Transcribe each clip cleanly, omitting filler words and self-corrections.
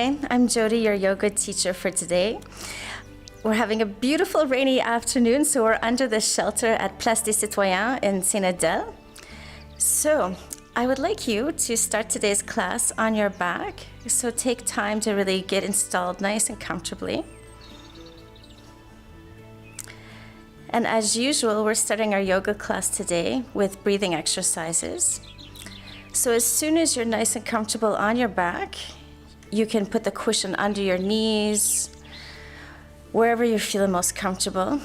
Hi, I'm Jodie, your yoga teacher for today. We're having a beautiful rainy afternoon, so we're under the shelter at Place des Citoyens in Ste Adele. So I would like you to start today's class on your back. So take time to really get installed nice and comfortably. And as usual, we're starting our yoga class today with breathing exercises. So as soon as you're nice and comfortable on your back, you can put the cushion under your knees, wherever you're feeling most comfortable.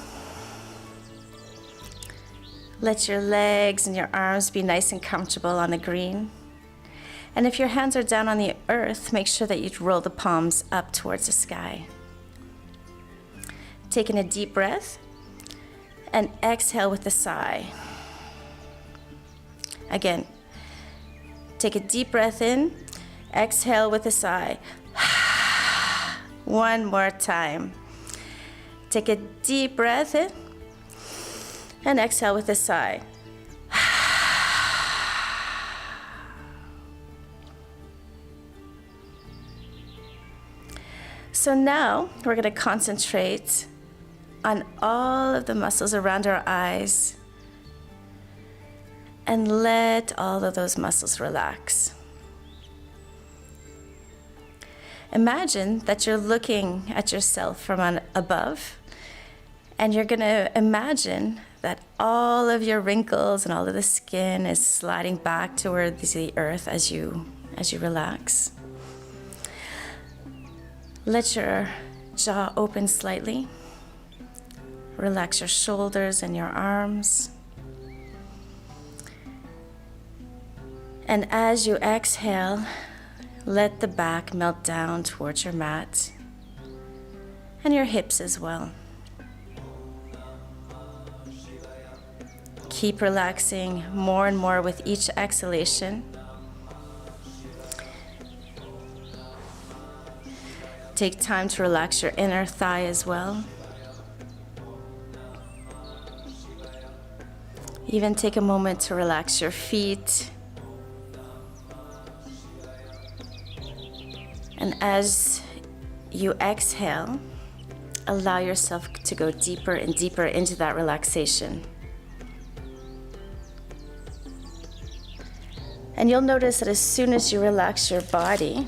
Let your legs and your arms be nice and comfortable on the green. And if your hands are down on the earth, make sure that you roll the palms up towards the sky. Taking a deep breath and exhale with a sigh. Again, take a deep breath in, exhale with a sigh. One more time. Take a deep breath in and exhale with a sigh. So now we're going to concentrate on all of the muscles around our eyes and let all of those muscles relax. Imagine that you're looking at yourself from above, and you're going to imagine that all of your wrinkles and all of the skin is sliding back towards the earth as you relax. Let your jaw open slightly. Relax your shoulders and your arms. And as you exhale, let the back melt down towards your mat and your hips as well. Keep relaxing more and more with each exhalation. Take time to relax your inner thigh as well. Even take a moment to relax your feet. And as you exhale, allow yourself to go deeper and deeper into that relaxation. And you'll notice that as soon as you relax your body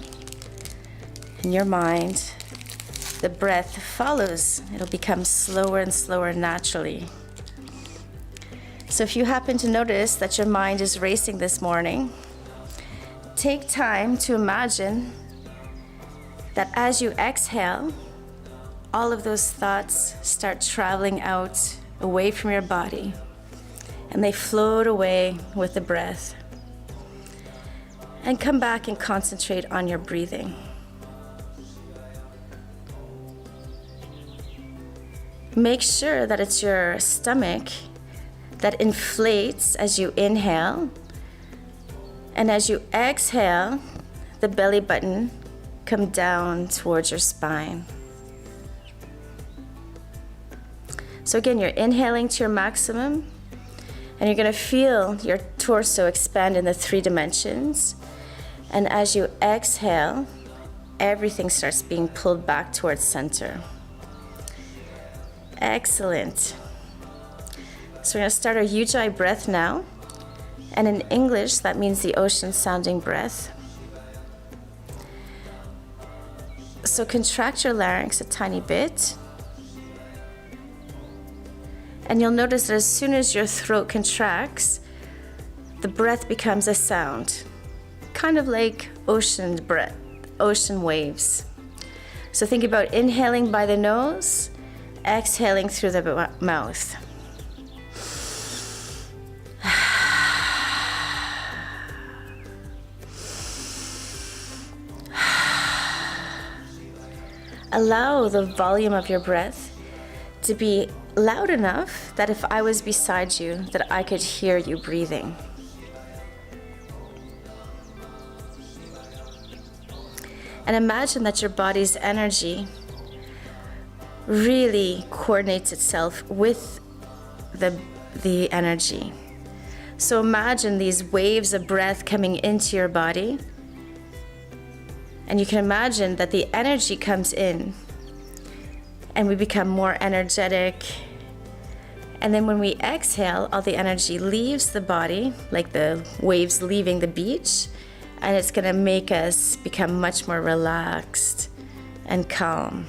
and your mind, the breath follows. It'll become slower and slower naturally. So if you happen to notice that your mind is racing this morning, take time to imagine that as you exhale, all of those thoughts start traveling out away from your body, and they float away with the breath. And come back and concentrate on your breathing. Make sure that it's your stomach that inflates as you inhale, and as you exhale, the belly button come down towards your spine. So again, you're inhaling to your maximum, and you're going to feel your torso expand in the 3 dimensions. And as you exhale, everything starts being pulled back towards center. Excellent. So we're going to start our Ujjayi breath now. And in English, that means the ocean sounding breath. So contract your larynx a tiny bit. And you'll notice that as soon as your throat contracts, the breath becomes a sound, kind of like ocean breath, ocean waves. So think about inhaling by the nose, exhaling through the mouth. Allow the volume of your breath to be loud enough that if I was beside you, that I could hear you breathing. And imagine that your body's energy really coordinates itself with the energy. So imagine these waves of breath coming into your body And you can imagine that the energy comes in and we become more energetic. And then when we exhale, all the energy leaves the body, like the waves leaving the beach, and it's gonna make us become much more relaxed and calm.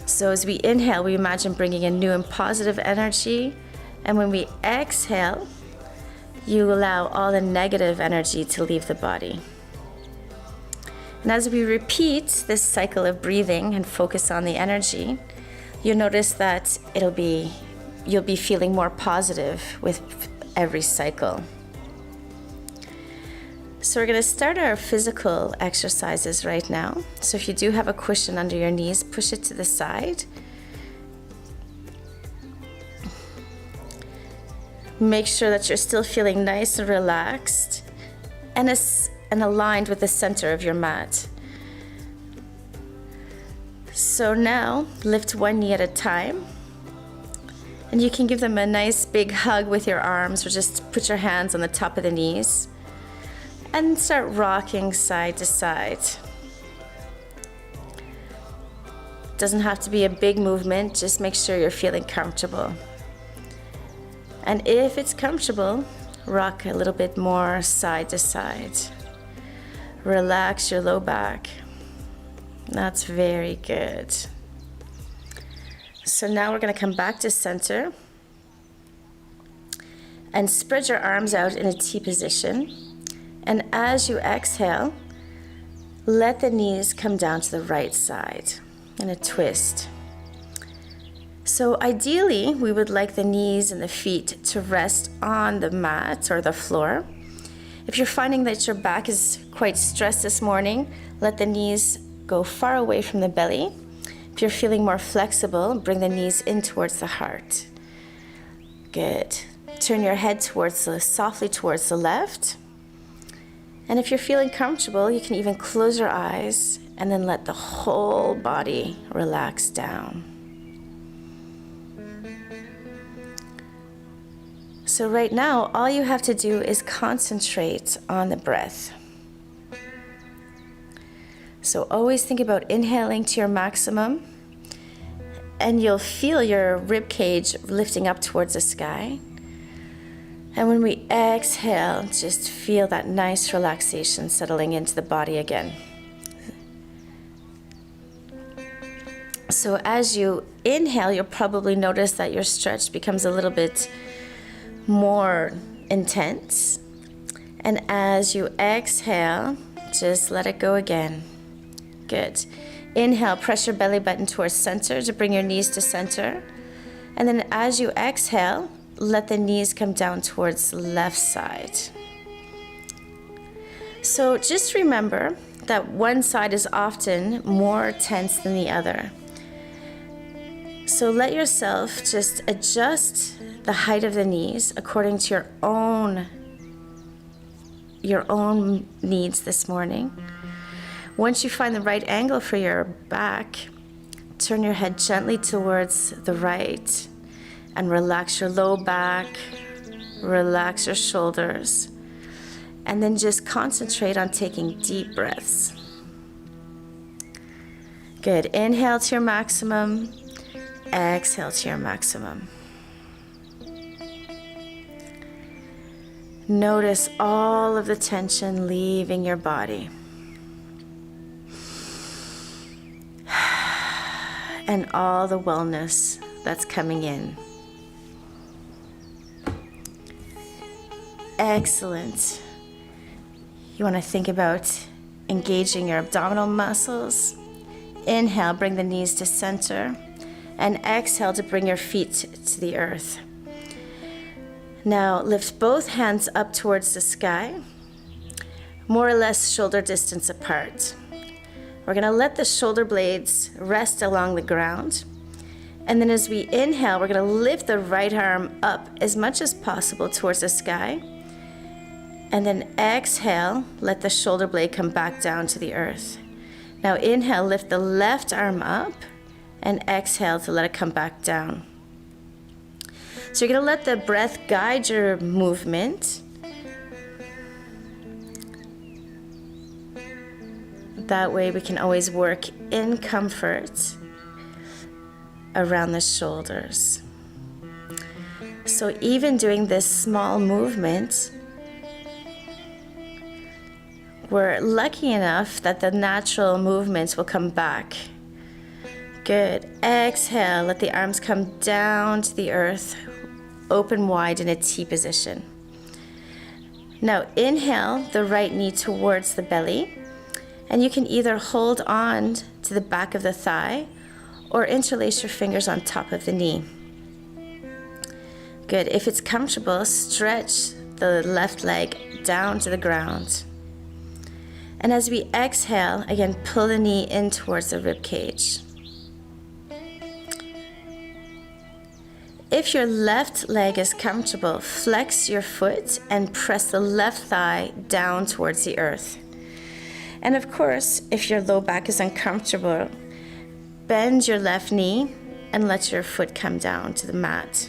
So as we inhale, we imagine bringing in new and positive energy. And when we exhale, you allow all the negative energy to leave the body. And as we repeat this cycle of breathing and focus on the energy, you'll notice that you'll be feeling more positive with every cycle. So we're going to start our physical exercises right now. So if you do have a cushion under your knees, push it to the side. Make sure that you're still feeling nice and relaxed and aligned with the center of your mat. So now, lift one knee at a time. And you can give them a nice big hug with your arms, or just put your hands on the top of the knees. And start rocking side to side. Doesn't have to be a big movement, just make sure you're feeling comfortable. And if it's comfortable, rock a little bit more side to side. Relax your low back. That's very good. So now we're going to come back to center and spread your arms out in a T position. And as you exhale, let the knees come down to the right side in a twist. So ideally, we would like the knees and the feet to rest on the mat or the floor. If you're finding that your back is quite stressed this morning, let the knees go far away from the belly. If you're feeling more flexible, bring the knees in towards the heart. Good. Turn your head softly towards the left. And if you're feeling comfortable, you can even close your eyes and then let the whole body relax down. So right now, all you have to do is concentrate on the breath. So always think about inhaling to your maximum, and you'll feel your rib cage lifting up towards the sky. And when we exhale, just feel that nice relaxation settling into the body again. So as you inhale, you'll probably notice that your stretch becomes a little bit more intense. And as you exhale, just let it go again. Good. Inhale, press your belly button towards center to bring your knees to center. And then as you exhale, let the knees come down towards the left side. So just remember that one side is often more tense than the other. So let yourself just adjust the height of the knees according to your own needs this morning. Once you find the right angle for your back, turn your head gently towards the right and relax your low back, relax your shoulders, and then just concentrate on taking deep breaths. Good. Inhale to your maximum, exhale to your maximum. Notice all of the tension leaving your body. And all the wellness that's coming in. Excellent. You want to think about engaging your abdominal muscles. Inhale, bring the knees to center. And exhale to bring your feet to the earth. Now lift both hands up towards the sky, more or less shoulder distance apart. We're going to let the shoulder blades rest along the ground. And then as we inhale, we're going to lift the right arm up as much as possible towards the sky. And then exhale, let the shoulder blade come back down to the earth. Now inhale, lift the left arm up, and exhale to let it come back down. So you're going to let the breath guide your movement. That way we can always work in comfort around the shoulders. So even doing this small movement, we're lucky enough that the natural movements will come back. Good. Exhale, let the arms come down to the earth, open wide in a T position. Now inhale the right knee towards the belly, and you can either hold on to the back of the thigh or interlace your fingers on top of the knee. Good. If it's comfortable, stretch the left leg down to the ground. And as we exhale, again, pull the knee in towards the rib cage. If your left leg is comfortable, flex your foot and press the left thigh down towards the earth. And of course, if your low back is uncomfortable, bend your left knee and let your foot come down to the mat.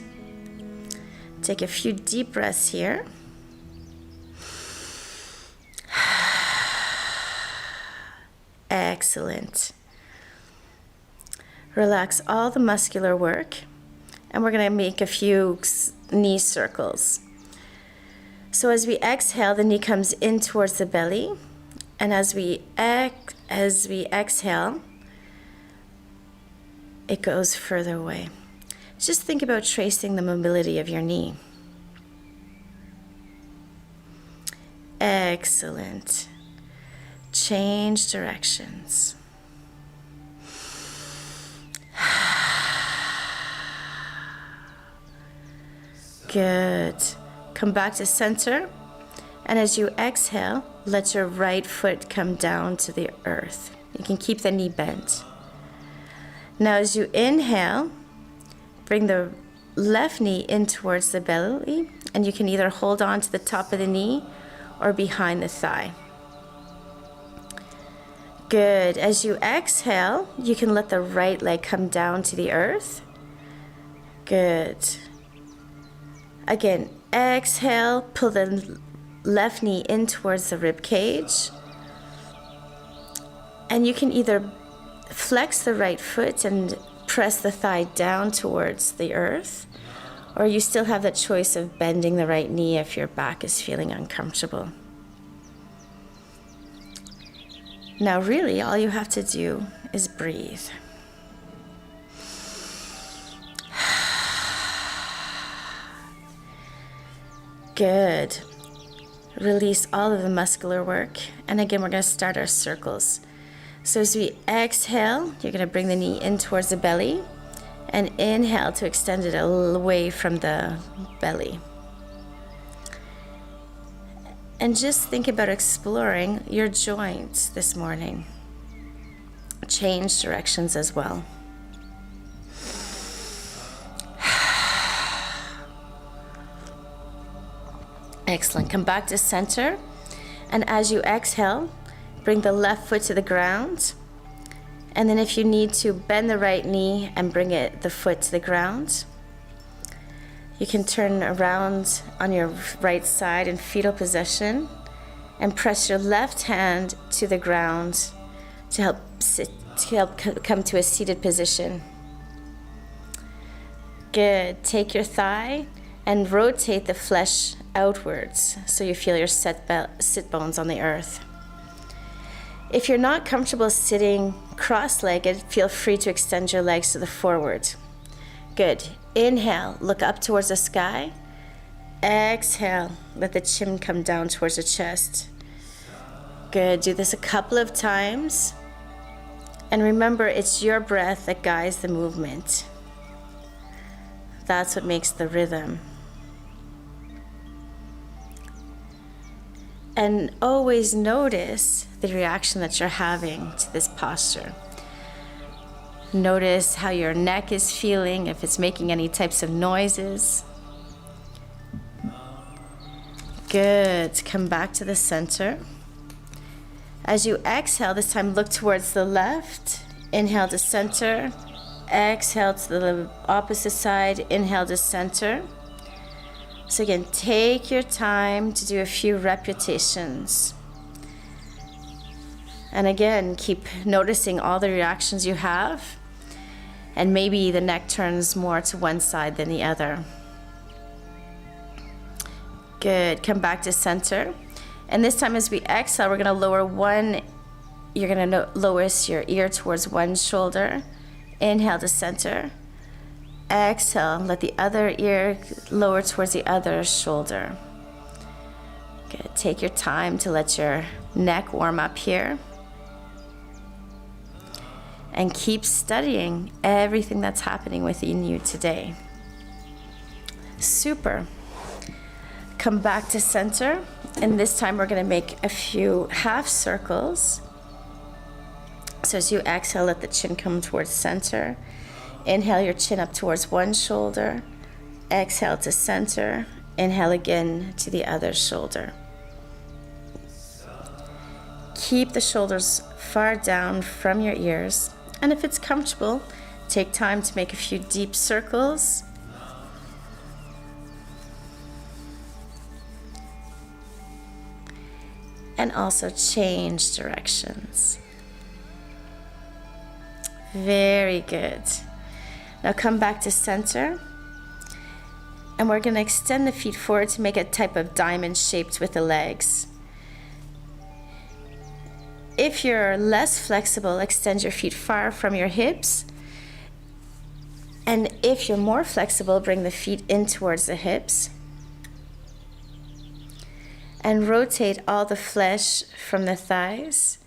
Take a few deep breaths here. Excellent. Relax all the muscular work, and we're going to make a few knee circles. So as we exhale, the knee comes in towards the belly, and as we exhale, it goes further away. Just think about tracing the mobility of your knee. Excellent. Change directions. Good. Come back to center, and as you exhale, let your right foot come down to the earth. You can keep the knee bent. Now as you inhale, bring the left knee in towards the belly, and you can either hold on to the top of the knee or behind the thigh. Good. As you exhale, you can let the right leg come down to the earth. Good. Again, exhale, pull the left knee in towards the rib cage. And you can either flex the right foot and press the thigh down towards the earth, or you still have the choice of bending the right knee if your back is feeling uncomfortable. Now really, all you have to do is breathe. Good. Release all of the muscular work. And again, we're going to start our circles. So as we exhale, you're going to bring the knee in towards the belly, and inhale to extend it away from the belly. And just think about exploring your joints this morning. Change directions as well. Excellent. Come back to center. And as you exhale, bring the left foot to the ground. And then if you need to, bend the right knee and bring the foot to the ground. You can turn around on your right side in fetal position and press your left hand to the ground to help come to a seated position. Good. Take your thigh and rotate the flesh outwards so you feel your sit bones on the earth. If you're not comfortable sitting cross-legged, feel free to extend your legs to the forward. Good. Inhale, look up towards the sky. Exhale, let the chin come down towards the chest. Good. Do this a couple of times. And remember, it's your breath that guides the movement. That's what makes the rhythm. And always notice the reaction that you're having to this posture. Notice how your neck is feeling, if it's making any types of noises. Good. Come back to the center. As you exhale, this time look towards the left. Inhale to center. Exhale to the opposite side. Inhale to center. So again, take your time to do a few repetitions. And again, keep noticing all the reactions you have. And maybe the neck turns more to one side than the other. Good. Come back to center. And this time as we exhale, we're going to lower one. You're going to lower your ear towards one shoulder. Inhale to center. Exhale, let the other ear lower towards the other shoulder. Good. Take your time to let your neck warm up here. And keep studying everything that's happening within you today. Super. Come back to center. And this time we're going to make a few half circles. So as you exhale, let the chin come towards center. Inhale your chin up towards one shoulder. Exhale to center. Inhale again to the other shoulder. Keep the shoulders far down from your ears. And if it's comfortable, take time to make a few deep circles. And also change directions. Very good. Now come back to center. And we're going to extend the feet forward to make a type of diamond shaped with the legs. If you're less flexible, extend your feet far from your hips. And if you're more flexible, bring the feet in towards the hips. And rotate all the flesh from the thighs.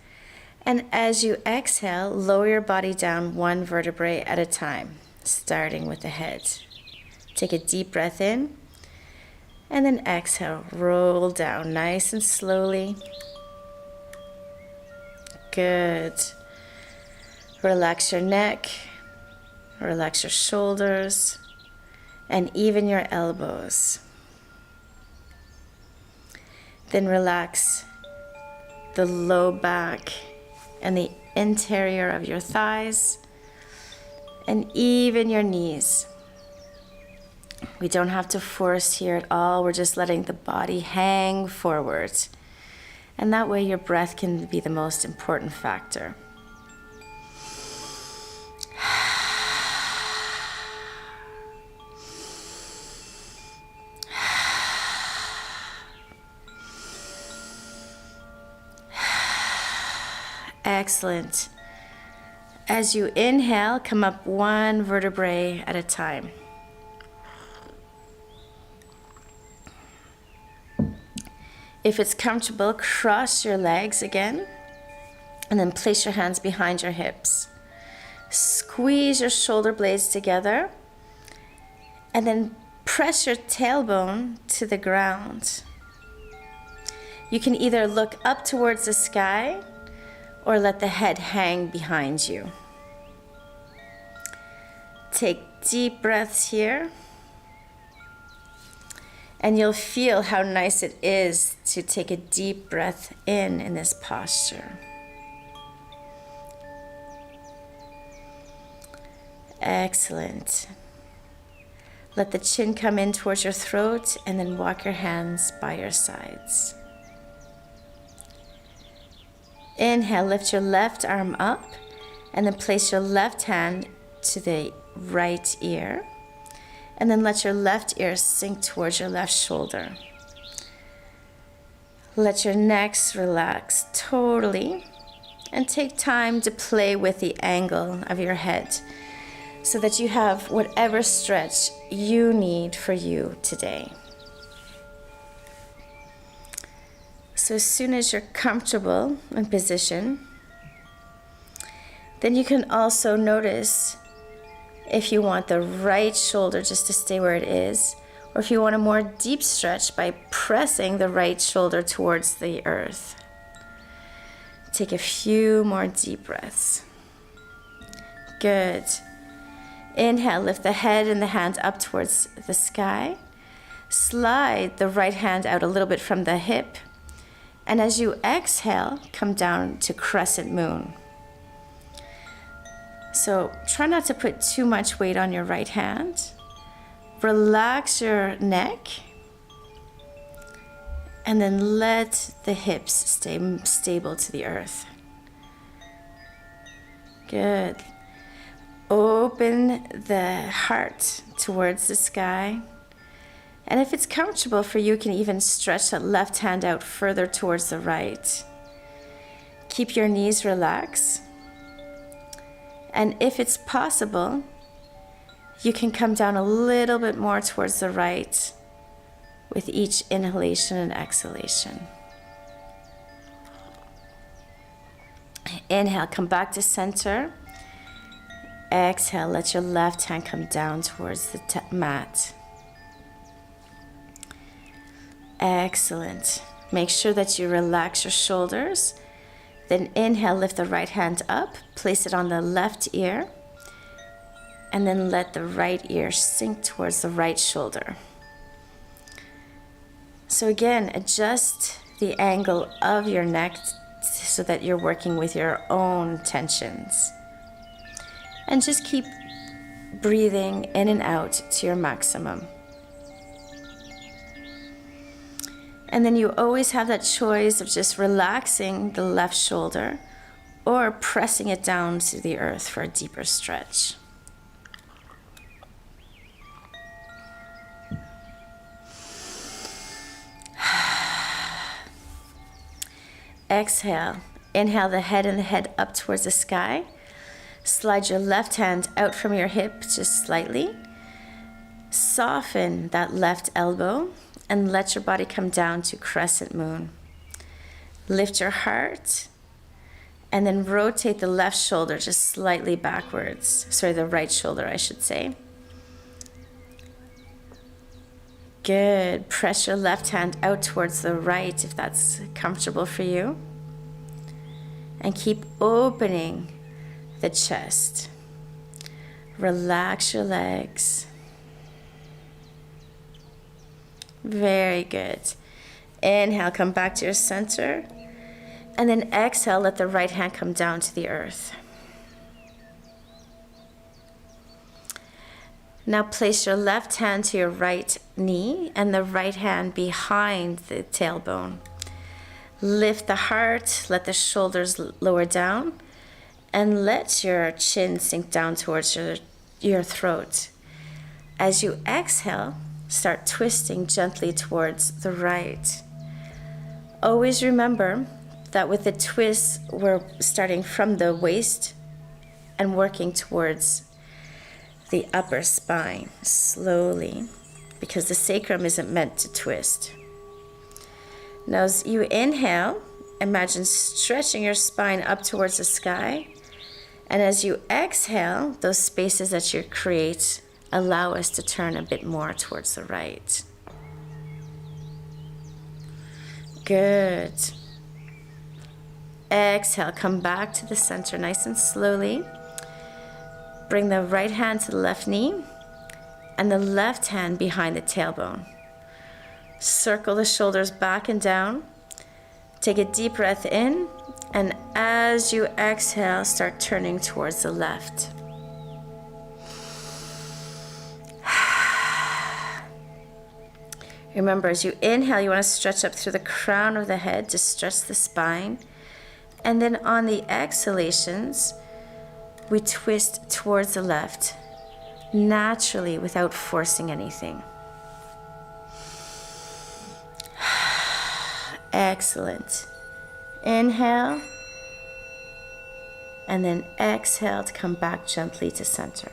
And as you exhale, lower your body down one vertebrae at a time, starting with the head. Take a deep breath in. And then exhale, roll down nice and slowly. Good. Relax your neck, relax your shoulders, and even your elbows. Then relax the low back and the interior of your thighs, and even your knees. We don't have to force here at all. We're just letting the body hang forward. And that way your breath can be the most important factor. Excellent. As you inhale, come up one vertebrae at a time. If it's comfortable, cross your legs again, and then place your hands behind your hips. Squeeze your shoulder blades together, and then press your tailbone to the ground. You can either look up towards the sky or let the head hang behind you. Take deep breaths here. And you'll feel how nice it is to take a deep breath in this posture. Excellent. Let the chin come in towards your throat and then walk your hands by your sides. Inhale, lift your left arm up and then place your left hand to the right ear. And then let your left ear sink towards your left shoulder. Let your necks relax totally and take time to play with the angle of your head so that you have whatever stretch you need for you today. So as soon as you're comfortable in position, then you can also notice if you want the right shoulder just to stay where it is, or if you want a more deep stretch by pressing the right shoulder towards the earth. Take a few more deep breaths. Good. Inhale, lift the head and the hand up towards the sky. Slide the right hand out a little bit from the hip. And as you exhale, come down to crescent moon. So try not to put too much weight on your right hand. Relax your neck. And then let the hips stay stable to the earth. Good. Open the heart towards the sky. And if it's comfortable for you, you can even stretch that left hand out further towards the right. Keep your knees relaxed. And if it's possible, you can come down a little bit more towards the right with each inhalation and exhalation. Inhale, come back to center. Exhale, let your left hand come down towards the mat. Excellent. Make sure that you relax your shoulders. Then inhale, lift the right hand up, place it on the left ear, and then let the right ear sink towards the right shoulder. So again, adjust the angle of your neck so that you're working with your own tensions. And just keep breathing in and out to your maximum. And then you always have that choice of just relaxing the left shoulder or pressing it down to the earth for a deeper stretch. Exhale. Inhale the head and the head up towards the sky. Slide your left hand out from your hip just slightly. Soften that left elbow and let your body come down to crescent moon. Lift your heart and then rotate the left shoulder just slightly backwards. Sorry, the right shoulder, I should say. Good. Press your left hand out towards the right if that's comfortable for you. And keep opening the chest. Relax your legs. Very good. Inhale, come back to your center. And then exhale, let the right hand come down to the earth. Now place your left hand to your right knee and the right hand behind the tailbone. Lift the heart, let the shoulders lower down, and let your chin sink down towards your throat. As you exhale, start twisting gently towards the right. Always remember that with the twist, we're starting from the waist and working towards the upper spine slowly, because the sacrum isn't meant to twist. Now as you inhale, imagine stretching your spine up towards the sky. And as you exhale, those spaces that you create allow us to turn a bit more towards the right. Good. Exhale, come back to the center nice and slowly. Bring the right hand to the left knee and the left hand behind the tailbone. Circle the shoulders back and down. Take a deep breath in, and as you exhale, start turning towards the left. Remember, as you inhale, you want to stretch up through the crown of the head to stretch the spine. And then on the exhalations, we twist towards the left, naturally without forcing anything. Excellent. Inhale, and then exhale to come back gently to center.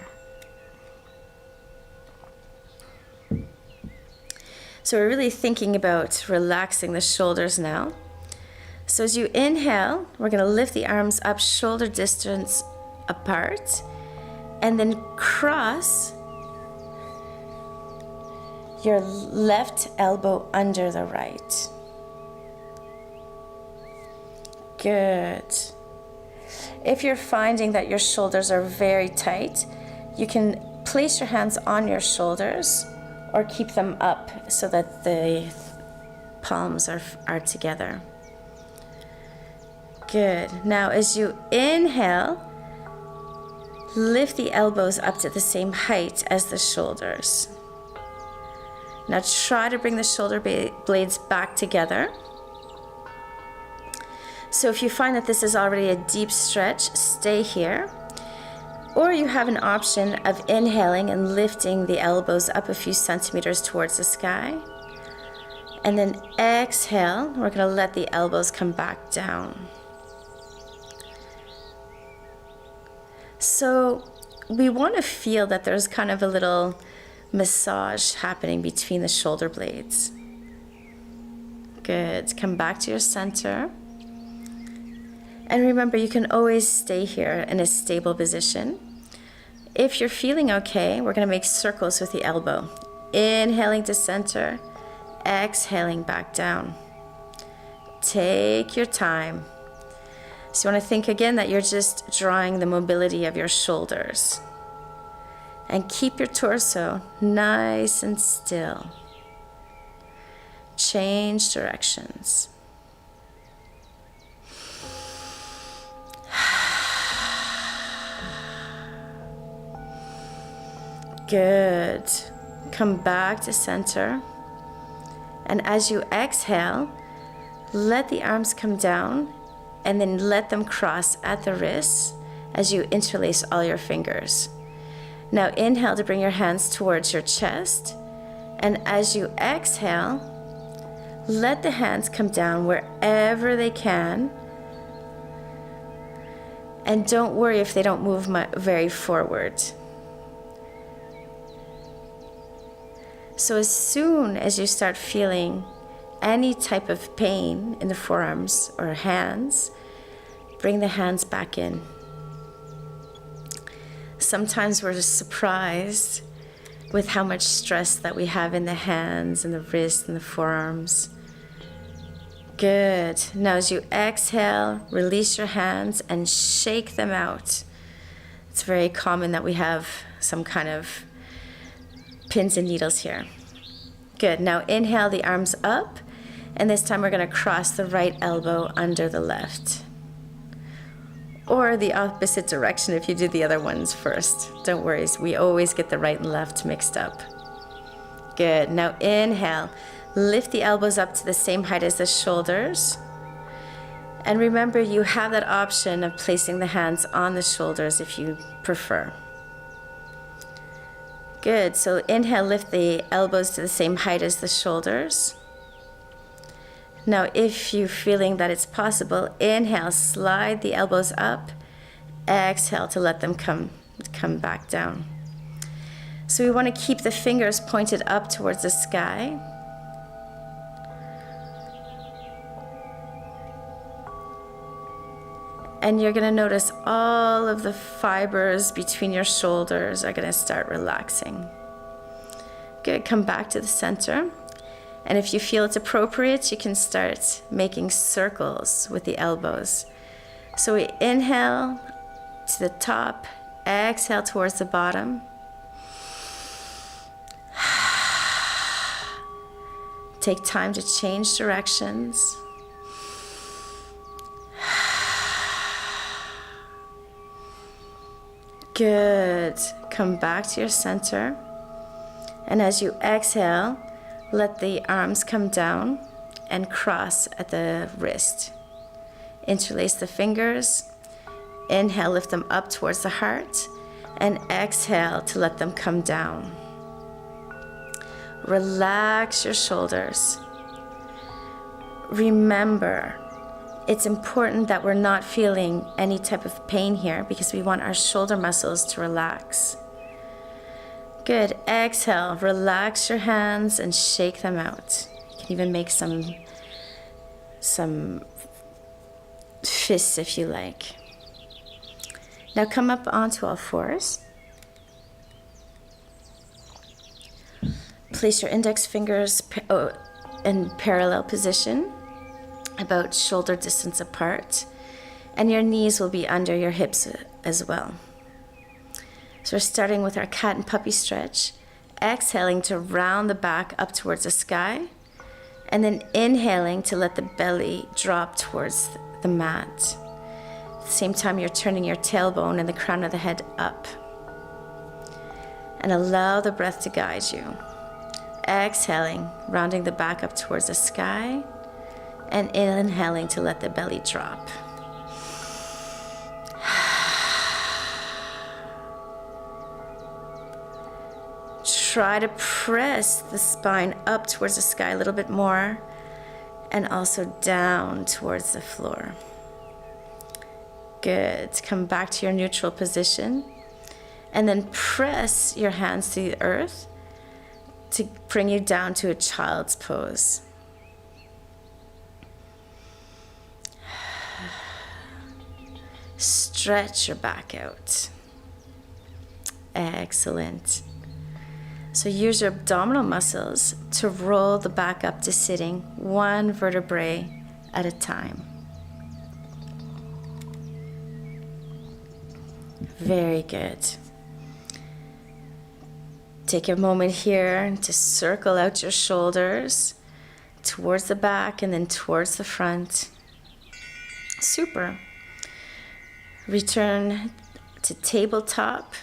So we're really thinking about relaxing the shoulders now. So as you inhale, we're going to lift the arms up shoulder distance apart, and then cross your left elbow under the right. Good. If you're finding that your shoulders are very tight, you can place your hands on your shoulders or keep them up so that the palms are together. Good. Now as you inhale, lift the elbows up to the same height as the shoulders. Now try to bring the shoulder blades back together. So if you find that this is already a deep stretch, stay here. Or you have an option of inhaling and lifting the elbows up a few centimeters towards the sky. And then exhale, we're going to let the elbows come back down. So we want to feel that there's kind of a little massage happening between the shoulder blades. Good. Come back to your center. And remember, you can always stay here in a stable position. If you're feeling okay, we're going to make circles with the elbow. Inhaling to center, exhaling back down. Take your time. So you want to think again that you're just drawing the mobility of your shoulders. And keep your torso nice and still. Change directions. Good. Come back to center. And as you exhale, let the arms come down and then let them cross at the wrists as you interlace all your fingers. Now inhale to bring your hands towards your chest. And as you exhale, let the hands come down wherever they can. And don't worry if they don't move very forward. So as soon as you start feeling any type of pain in the forearms or hands, bring the hands back in. Sometimes we're just surprised with how much stress that we have in the hands and the wrists and the forearms. Good. Now as you exhale, release your hands and shake them out. It's very common that we have some kind of pins and needles here. Good. Now inhale the arms up, and this time we're going to cross the right elbow under the left. Or the opposite direction if you do the other ones first. Don't worry, we always get the right and left mixed up. Good. Now inhale, lift the elbows up to the same height as the shoulders. And remember, you have that option of placing the hands on the shoulders if you prefer. Good. So inhale, lift the elbows to the same height as the shoulders. Now, if you're feeling that it's possible, inhale, slide the elbows up. Exhale to let them come back down. So we want to keep the fingers pointed up towards the sky. And you're going to notice all of the fibers between your shoulders are going to start relaxing. Good. Come back to the center. And if you feel it's appropriate, you can start making circles with the elbows. So we inhale to the top, exhale towards the bottom. Take time to change directions. Good. Come back to your center. And as you exhale, let the arms come down and cross at the wrist. Interlace the fingers. Inhale, lift them up towards the heart. And exhale to let them come down. Relax your shoulders. Remember, it's important that we're not feeling any type of pain here because we want our shoulder muscles to relax. Good. Exhale. Relax your hands and shake them out. You can even make some fists if you like. Now come up onto all fours. Place your index fingers in parallel position, about shoulder distance apart, and your knees will be under your hips as well. So we're starting with our cat and puppy stretch, exhaling to round the back up towards the sky, and then inhaling to let the belly drop towards the mat. At the same time, you're turning your tailbone and the crown of the head up. And allow the breath to guide you. Exhaling, rounding the back up towards the sky, and inhaling to let the belly drop. Try to press the spine up towards the sky a little bit more, and also down towards the floor. Good. Come back to your neutral position, and then press your hands to the earth to bring you down to a child's pose. Stretch your back out. Excellent. So use your abdominal muscles to roll the back up to sitting, one vertebrae at a time. Very good. Take a moment here to circle out your shoulders towards the back and then towards the front. Super. Return to tabletop.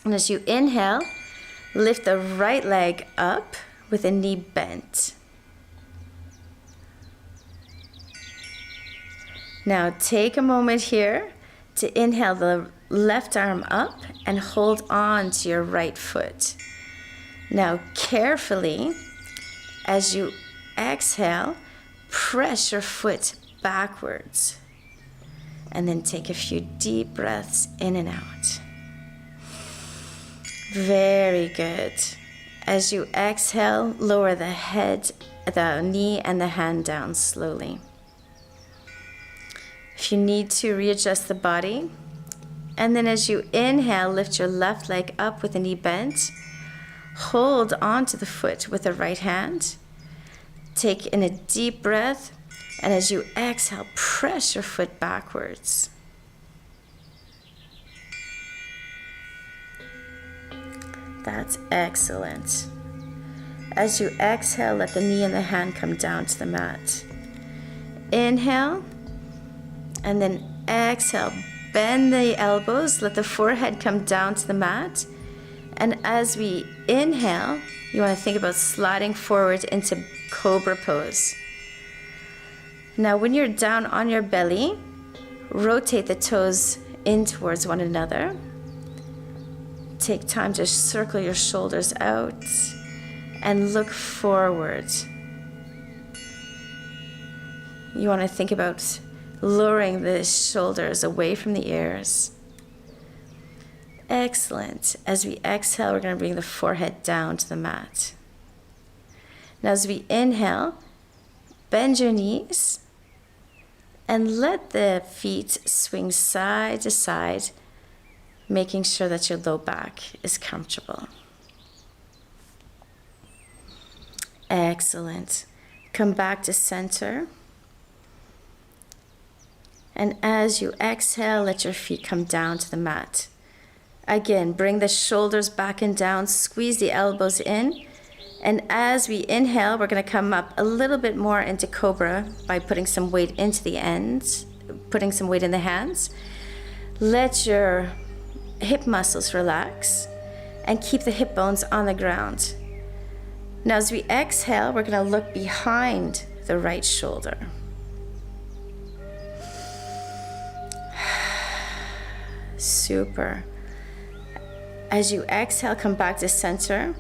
And as you inhale, lift the right leg up with a knee bent. Now take a moment here to inhale the left arm up and hold on to your right foot. Now carefully, as you exhale, press your foot backwards. And then take a few deep breaths in and out. Very good. As you exhale, lower the head, the knee, and the hand down slowly. If you need to, readjust the body. And then as you inhale, lift your left leg up with the knee bent. Hold onto the foot with the right hand. Take in a deep breath. And as you exhale, press your foot backwards. That's excellent. As you exhale, let the knee and the hand come down to the mat. Inhale, and then exhale. Bend the elbows, let the forehead come down to the mat. And as we inhale, you want to think about sliding forward into cobra pose. Now when you're down on your belly, rotate the toes in towards one another. Take time to circle your shoulders out and look forward. You want to think about lowering the shoulders away from the ears. Excellent. As we exhale, we're going to bring the forehead down to the mat. Now as we inhale, bend your knees and let the feet swing side to side, making sure that your low back is comfortable. Excellent. Come back to center. And as you exhale, let your feet come down to the mat. Again, bring the shoulders back and down, squeeze the elbows in. And as we inhale, we're going to come up a little bit more into cobra by putting some weight into the ends, putting some weight in the hands. Let your hip muscles relax and keep the hip bones on the ground. Now as we exhale, we're going to look behind the right shoulder. Super. As you exhale, come back to center.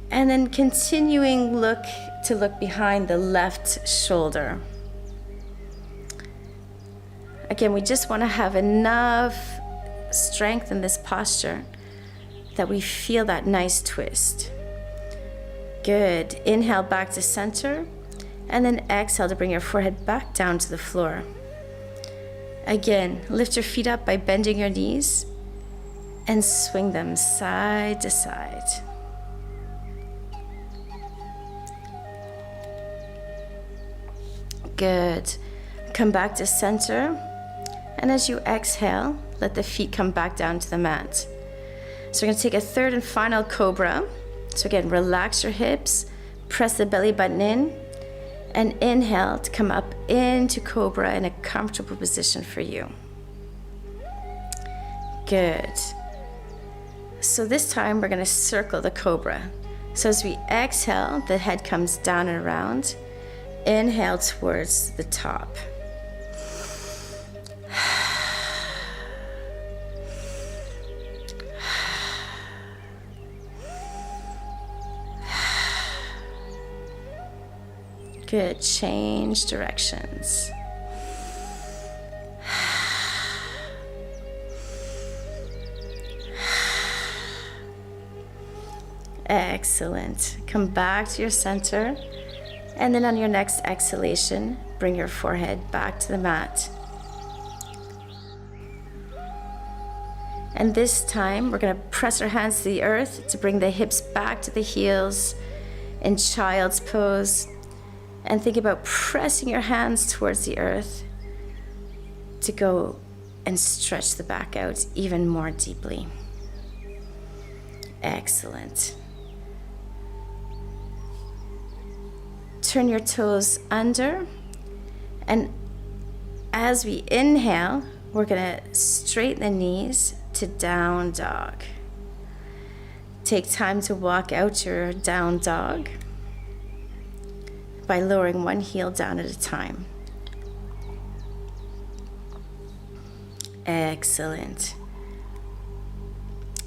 And then continuing to look behind the left shoulder. Again, we just want to have enough strength in this posture that we feel that nice twist. Good. Inhale back to center, and then exhale to bring your forehead back down to the floor. Again, lift your feet up by bending your knees and swing them side to side. Good. Come back to center, and as you exhale, let the feet come back down to the mat. So we're going to take a third and final cobra. So again, relax your hips, press the belly button in, and inhale to come up into cobra in a comfortable position for you. Good. So this time we're going to circle the cobra. So as we exhale, the head comes down and around. Inhale towards the top. Good. Change directions. Excellent. Come back to your center. And then on your next exhalation, bring your forehead back to the mat. And this time, we're going to press our hands to the earth to bring the hips back to the heels in child's pose. And think about pressing your hands towards the earth to go and stretch the back out even more deeply. Excellent. Turn your toes under, and as we inhale, we're going to straighten the knees to down dog. Take time to walk out your down dog by lowering one heel down at a time. Excellent.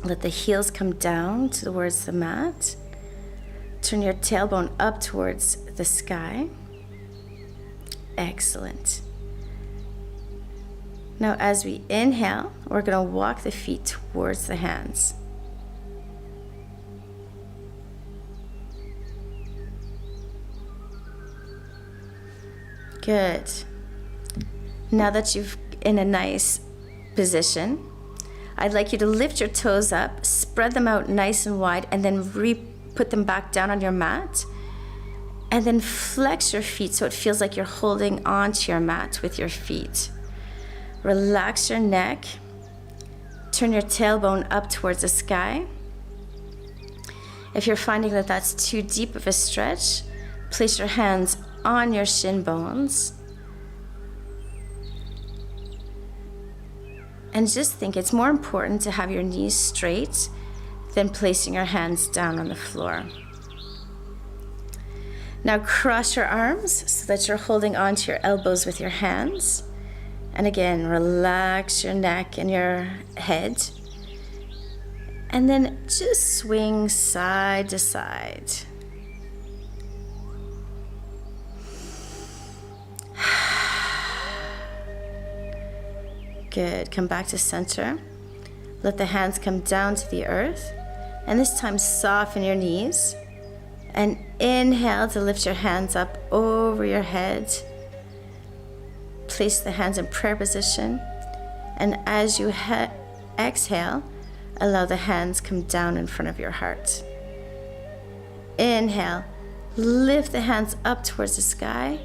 Let the heels come down towards the mat. Turn your tailbone up towards the sky. Excellent. Now as we inhale, we're going to walk the feet towards the hands. Good. Now that you've in a nice position, I'd like you to lift your toes up, spread them out nice and wide, and then put them back down on your mat. And then flex your feet so it feels like you're holding onto your mat with your feet. Relax your neck. Turn your tailbone up towards the sky. If you're finding that that's too deep of a stretch, place your hands on your shin bones. And just think it's more important to have your knees straight than placing your hands down on the floor. Now cross your arms so that you're holding onto your elbows with your hands. And again, relax your neck and your head. And then just swing side to side. Good. Come back to center. Let the hands come down to the earth. And this time soften your knees. And inhale to lift your hands up over your head. Place the hands in prayer position. And as you exhale, allow the hands come down in front of your heart. Inhale. Lift the hands up towards the sky.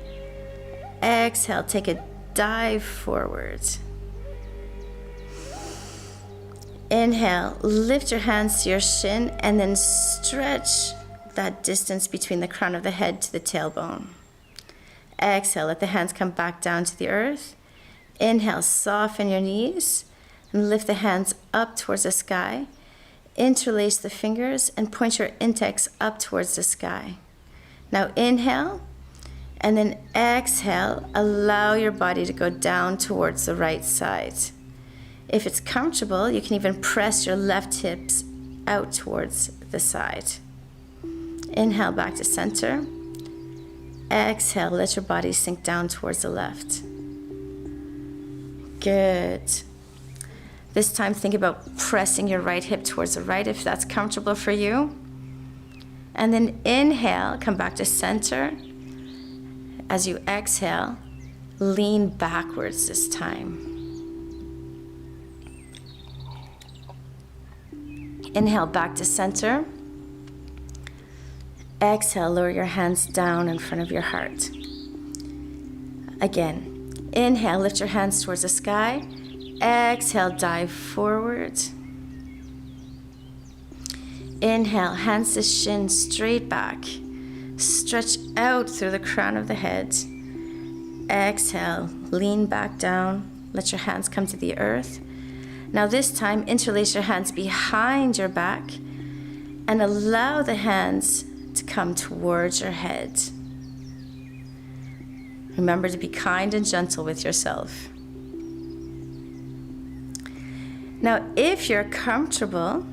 Exhale. Take a dive forward. Inhale, lift your hands to your shin and then stretch that distance between the crown of the head to the tailbone. Exhale, let the hands come back down to the earth. Inhale, soften your knees and lift the hands up towards the sky. Interlace the fingers and point your index up towards the sky. Now inhale and then exhale, allow your body to go down towards the right side. If it's comfortable, you can even press your left hips out towards the side. Inhale back to center. Exhale, let your body sink down towards the left. Good. This time think about pressing your right hip towards the right if that's comfortable for you. And then inhale, come back to center. As you exhale, lean backwards this time. Inhale back to center. Exhale, lower your hands down in front of your heart. Again, inhale, lift your hands towards the sky. Exhale, dive forward. Inhale, hands to shin, straight back. Stretch out through the crown of the head. Exhale, lean back down. Let your hands come to the earth. Now this time, interlace your hands behind your back and allow the hands to come towards your head. Remember to be kind and gentle with yourself. Now, if you're comfortable,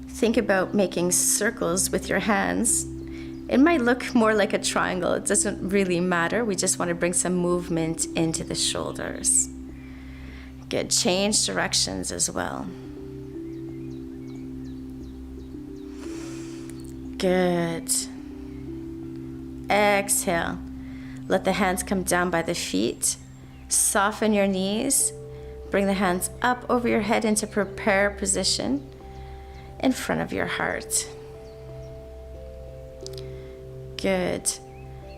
think about making circles with your hands It might look more like a triangle. It doesn't really matter. We just want to bring some movement into the shoulders. Good. Change directions as well. Good. Exhale. Let the hands come down by the feet. Soften your knees. Bring the hands up over your head into prayer position in front of your heart. Good.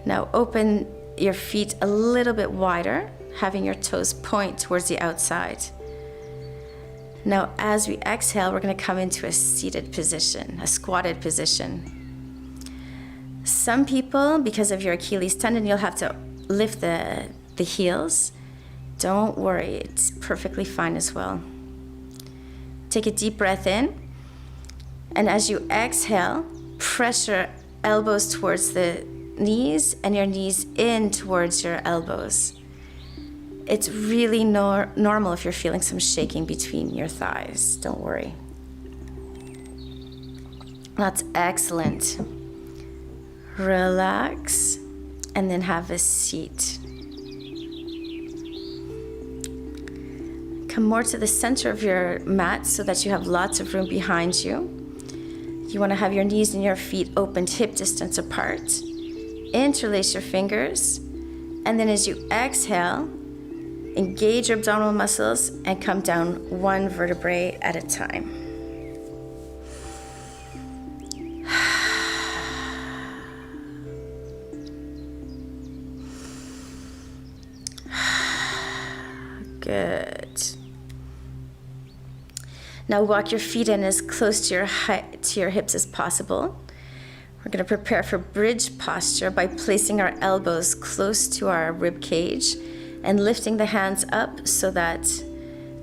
Now open your feet a little bit wider, having your toes point towards the outside. Now as we exhale, we're going to come into a seated position, a squatted position. Some people, because of your Achilles tendon, you'll have to lift the heels. Don't worry, it's perfectly fine as well. Take a deep breath in, and as you exhale, press your elbows towards the knees and your knees in towards your elbows. It's really normal if you're feeling some shaking between your thighs. Don't worry. That's excellent. Relax and then have a seat. Come more to the center of your mat so that you have lots of room behind you. You want to have your knees and your feet opened hip distance apart. Interlace your fingers. And then as you exhale, engage your abdominal muscles and come down one vertebrae at a time. Good. Now walk your feet in as close to your hips as possible. We're going to prepare for bridge posture by placing our elbows close to our rib cage and lifting the hands up so that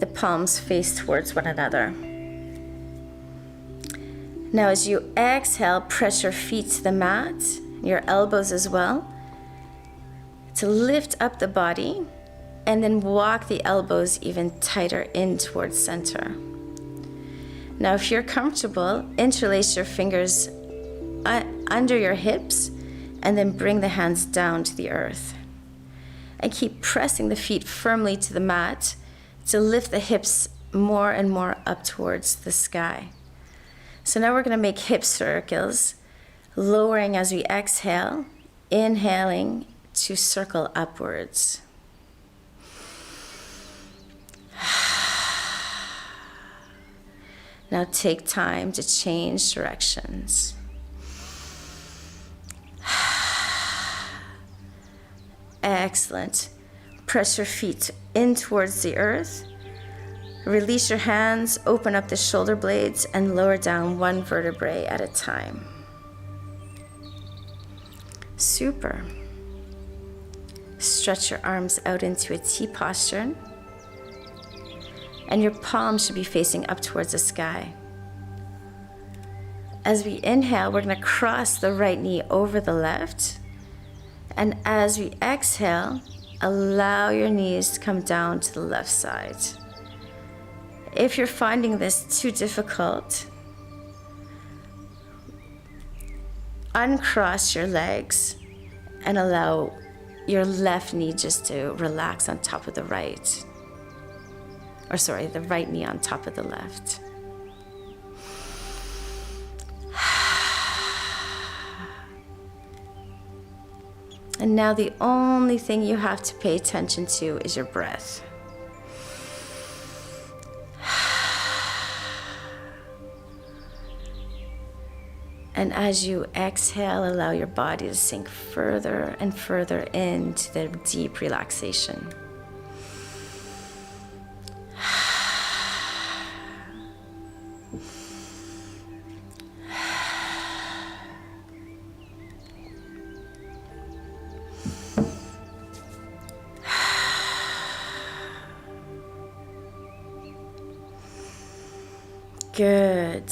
the palms face towards one another. Now as you exhale, press your feet to the mat, your elbows as well, to lift up the body, and then walk the elbows even tighter in towards center. Now, if you're comfortable, interlace your fingers under your hips and then bring the hands down to the earth. And keep pressing the feet firmly to the mat to lift the hips more and more up towards the sky. So now we're going to make hip circles, lowering as we exhale, inhaling to circle upwards. Now take time to change directions. Excellent. Press your feet in towards the earth. Release your hands, open up the shoulder blades, and lower down one vertebrae at a time. Super. Stretch your arms out into a T posture. And your palms should be facing up towards the sky. As we inhale, we're going to cross the right knee over the left. And as we exhale, allow your knees to come down to the left side. If you're finding this too difficult, uncross your legs and allow your left knee just to relax on top of the right. The right knee on top of the left. And now the only thing you have to pay attention to is your breath. And as you exhale, allow your body to sink further and further into the deep relaxation. Good.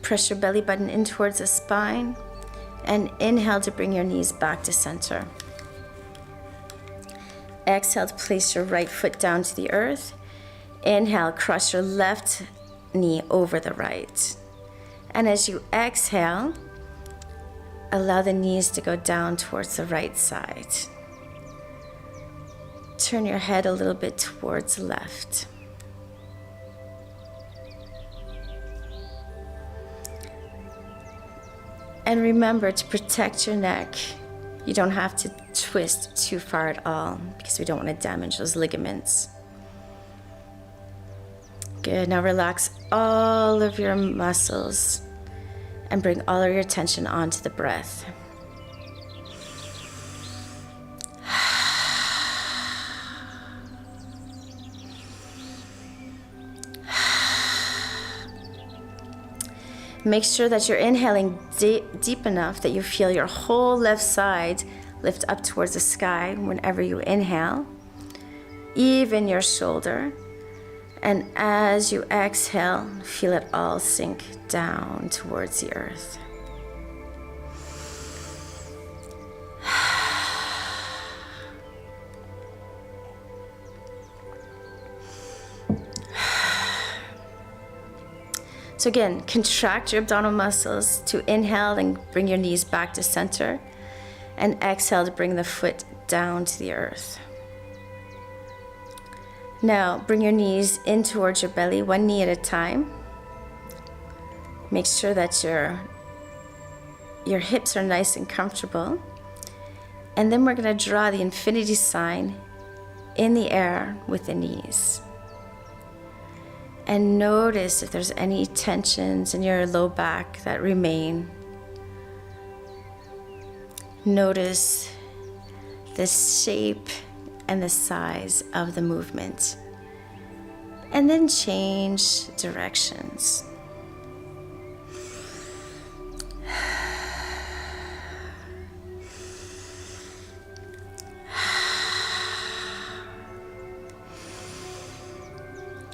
Press your belly button in towards the spine and inhale to bring your knees back to center. Exhale to place your right foot down to the earth. Inhale, cross your left knee over the right. And as you exhale, allow the knees to go down towards the right side. Turn your head a little bit towards the left. And remember to protect your neck. You don't have to twist too far at all because we don't want to damage those ligaments. Good, now relax all of your muscles and bring all of your attention onto the breath. Make sure that you're inhaling deep enough that you feel your whole left side lift up towards the sky whenever you inhale. Even your shoulder. And as you exhale, feel it all sink down towards the earth. So again, contract your abdominal muscles to inhale and bring your knees back to center, and exhale to bring the foot down to the earth. Now bring your knees in towards your belly, one knee at a time. Make sure that your hips are nice and comfortable. And then we're going to draw the infinity sign in the air with the knees. And notice if there's any tensions in your low back that remain. Notice the shape and the size of the movement. And then change directions.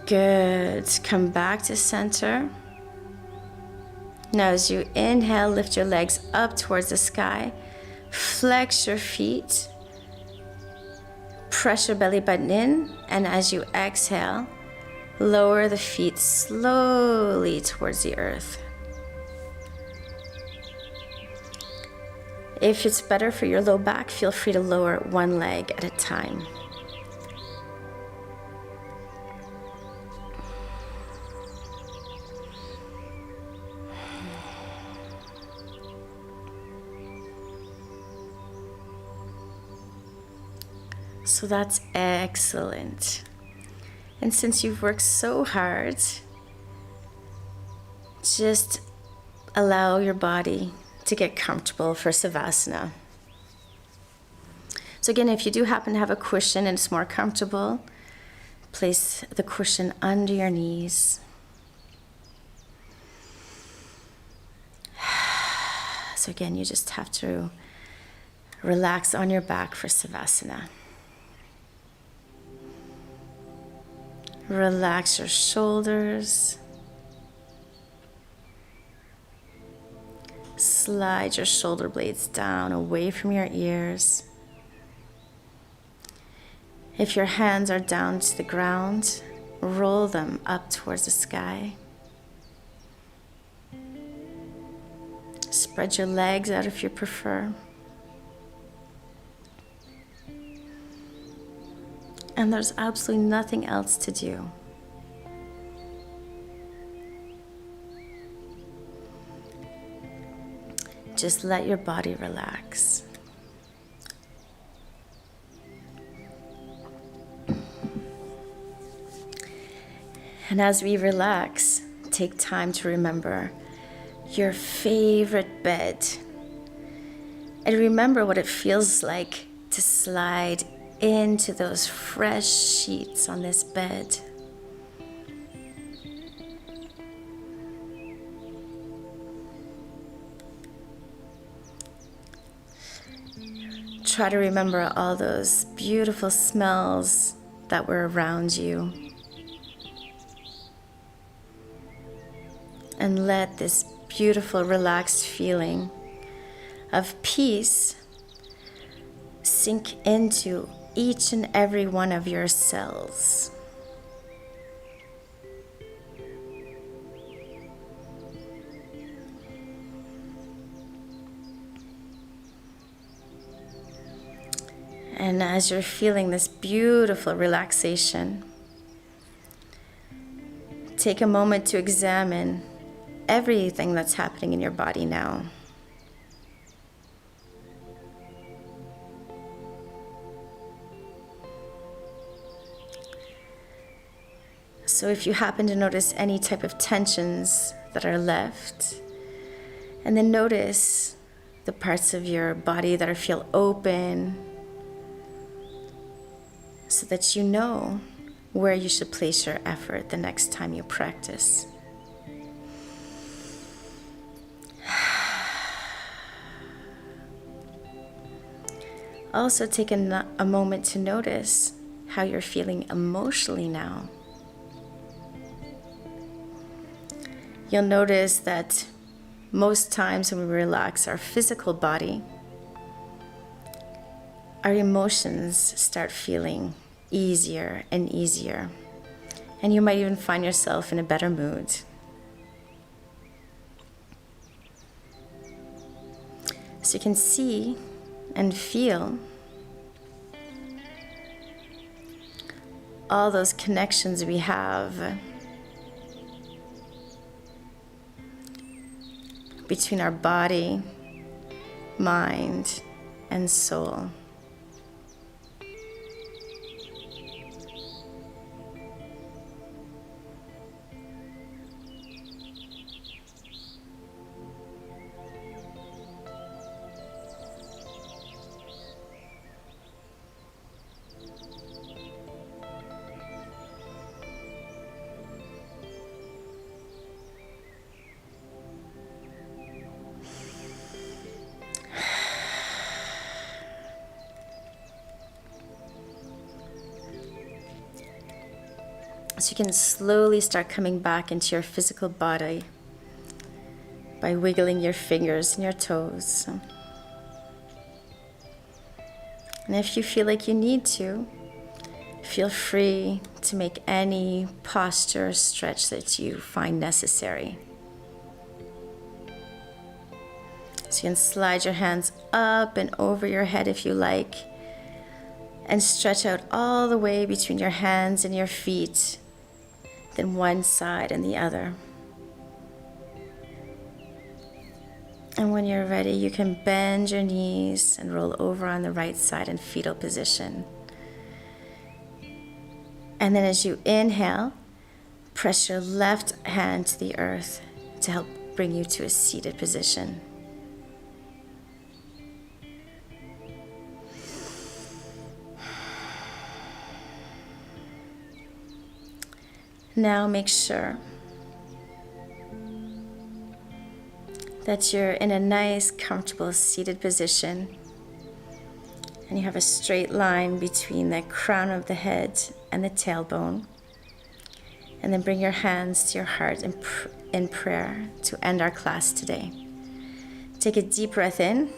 Good. Come back to center. Now as you inhale, lift your legs up towards the sky. Flex your feet. Press your belly button in. And as you exhale, lower the feet slowly towards the earth. If it's better for your low back, feel free to lower one leg at a time. So that's excellent. And since you've worked so hard, just allow your body to get comfortable for Savasana. So again, if you do happen to have a cushion and it's more comfortable, place the cushion under your knees. So again, you just have to relax on your back for Savasana. Relax your shoulders. Slide your shoulder blades down away from your ears. If your hands are down to the ground, roll them up towards the sky. Spread your legs out if you prefer. And there's absolutely nothing else to do. Just let your body relax. And as we relax, take time to remember your favorite bed. And remember what it feels like to slide into those fresh sheets on this bed. Try to remember all those beautiful smells that were around you. And let this beautiful, relaxed feeling of peace sink into each and every one of your cells. And as you're feeling this beautiful relaxation, take a moment to examine everything that's happening in your body now. So if you happen to notice any type of tensions that are left, and then notice the parts of your body that feel open, so that you know where you should place your effort the next time you practice. Also take a moment to notice how you're feeling emotionally now. You'll notice that most times when we relax our physical body, our emotions start feeling easier and easier. And you might even find yourself in a better mood. So you can see and feel all those connections we have between our body, mind, and soul. So you can slowly start coming back into your physical body by wiggling your fingers and your toes. And if you feel like you need to, feel free to make any posture or stretch that you find necessary. So you can slide your hands up and over your head if you like, and stretch out all the way between your hands and your feet, then one side and the other. And when you're ready, you can bend your knees and roll over on the right side in fetal position. And then as you inhale, press your left hand to the earth to help bring you to a seated position. Now make sure that you're in a nice, comfortable seated position, and you have a straight line between the crown of the head and the tailbone. And then bring your hands to your heart in prayer to end our class today. Take a deep breath in.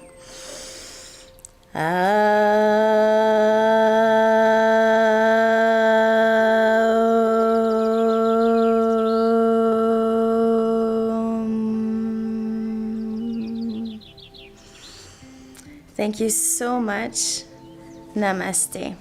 Thank you so much. Namaste.